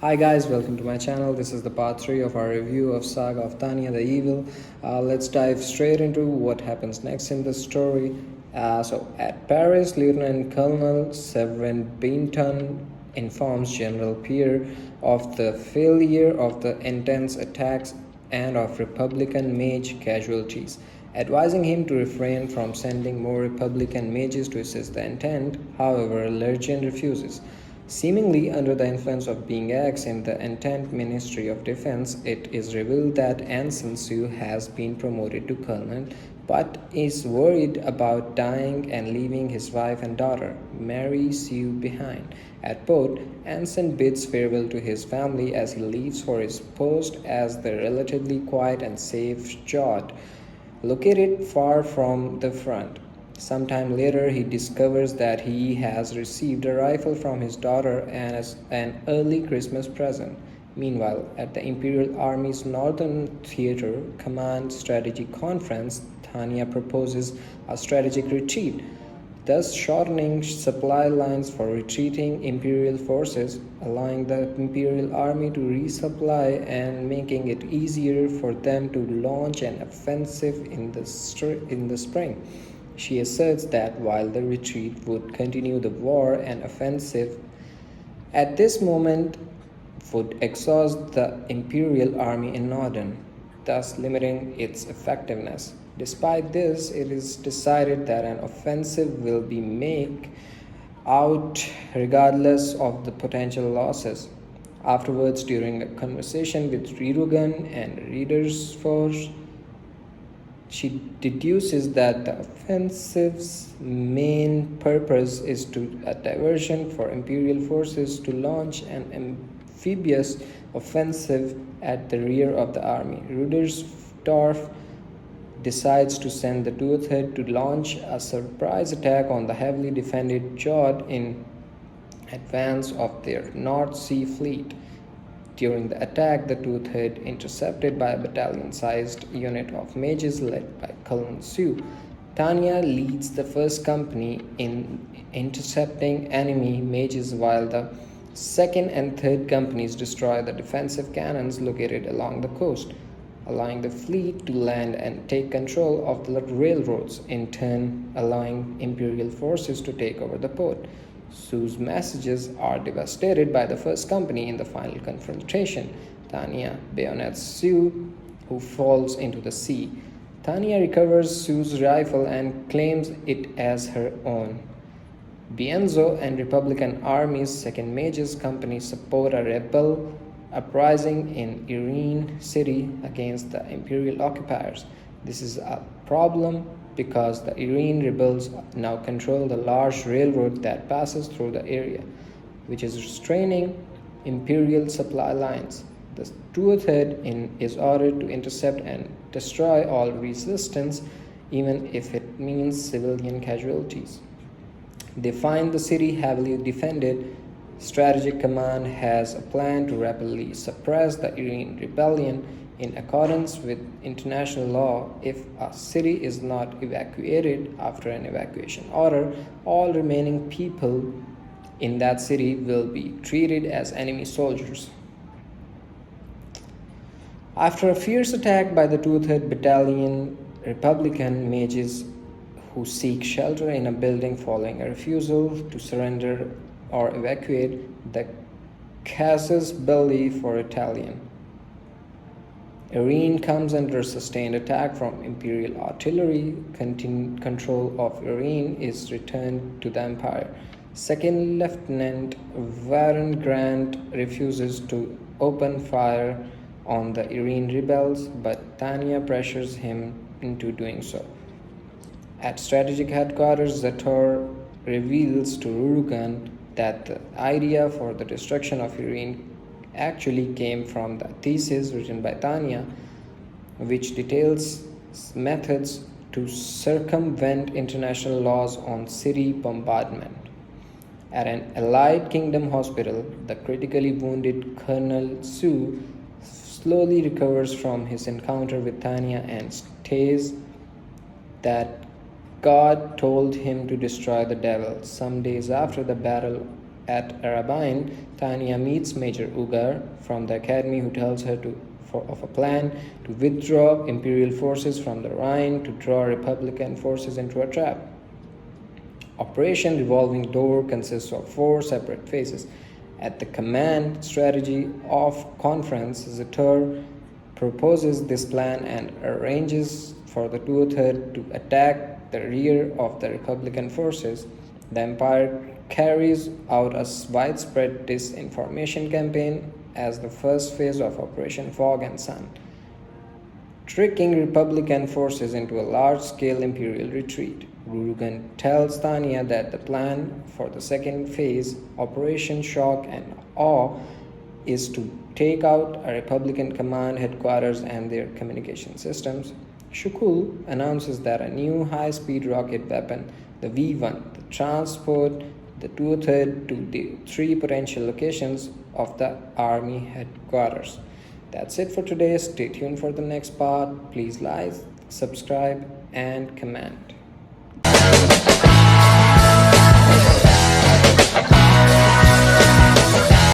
Hi guys, welcome to my channel. This is the part 3 of our review of Saga of Tanya the Evil. Let's dive straight into what happens next in the story. At Paris, Lieutenant Colonel Severin Benton informs General Pierre of the failure of the intense attacks and of Republican mage casualties, advising him to refrain from sending more Republican mages to assist the intent. However, Legend refuses. Seemingly under the influence of being X in the Intent Ministry of Defense, it is revealed that Anson Sue has been promoted to colonel but is worried about dying and leaving his wife and daughter, Mary Sue, behind. At port, Anson bids farewell to his family as he leaves for his post as the relatively quiet and safe Jod, located far from the front. Sometime later, he discovers that he has received a rifle from his daughter as an early Christmas present. Meanwhile, at the Imperial Army's Northern Theater Command Strategy Conference, Tanya proposes a strategic retreat, thus shortening supply lines for retreating Imperial forces, allowing the Imperial Army to resupply and making it easier for them to launch an offensive in the spring. She asserts that while the retreat would continue the war, an offensive at this moment would exhaust the Imperial Army in Northern, thus limiting its effectiveness. Despite this, it is decided that an offensive will be made out regardless of the potential losses. Afterwards, during a conversation with Rirugan and Reader's Force, she deduces that the offensive's main purpose is a diversion for Imperial forces to launch an amphibious offensive at the rear of the army. Rudersdorf decides to send the Toothhead to launch a surprise attack on the heavily defended Jod in advance of their North Sea fleet. During the attack, the Toothhead, intercepted by a battalion-sized unit of mages led by Colonel Sue. Tanya leads the first company in intercepting enemy mages while the second and third companies destroy the defensive cannons located along the coast, allowing the fleet to land and take control of the railroads, in turn allowing Imperial forces to take over the port. Sue's messages are devastated by the first company in the final confrontation. Tanya bayonets Sue, who falls into the sea. Tanya recovers Sue's rifle and claims it as her own. Bienzo and Republican Army's 2nd Mages Company support a rebel uprising in Irene City against the Imperial occupiers. This is a problem because the Irene rebels now control the large railroad that passes through the area, which is restraining Imperial supply lines. The Toothhead is ordered to intercept and destroy all resistance, even if it means civilian casualties. They find the city heavily defended. Strategic Command has a plan to rapidly suppress the Irene rebellion. In accordance with international law, if a city is not evacuated after an evacuation order, all remaining people in that city will be treated as enemy soldiers. After a fierce attack by the Toothhead Battalion, Republican mages who seek shelter in a building following a refusal to surrender or evacuate the casus belli for Italian. Irene comes under sustained attack from Imperial artillery. Control of Irene is returned to the Empire. Second Lieutenant Warren Grant refuses to open fire on the Irene rebels, but Tanya pressures him into doing so. At strategic headquarters, Zator reveals to Rurugan that the idea for the destruction of Irene actually came from the thesis written by Tanya, which details methods to circumvent international laws on city bombardment. At an Allied Kingdom hospital, the critically wounded Colonel Sue slowly recovers from his encounter with Tanya and states that God told him to destroy the devil. Some days after the battle At Arabine, Tanya meets Major Ugar from the academy who tells her of a plan to withdraw Imperial forces from the Rhine to draw Republican forces into a trap. Operation Revolving Door consists of 4 separate phases. At the command strategy of conference, Zator proposes this plan and arranges for the Two-Third to attack the rear of the Republican forces. The Empire carries out a widespread disinformation campaign as the first phase of Operation Fog and Sun, tricking Republican forces into a large-scale Imperial retreat. Rurugan tells Tanya that the plan for the second phase, Operation Shock and Awe, is to take out a Republican command headquarters and their communication systems. Shukul announces that a new high-speed rocket weapon, the V-1, the transport the Two-Third to the 3 potential locations of the army headquarters. That's it for today. Stay tuned for the next part. Please like, subscribe, and comment.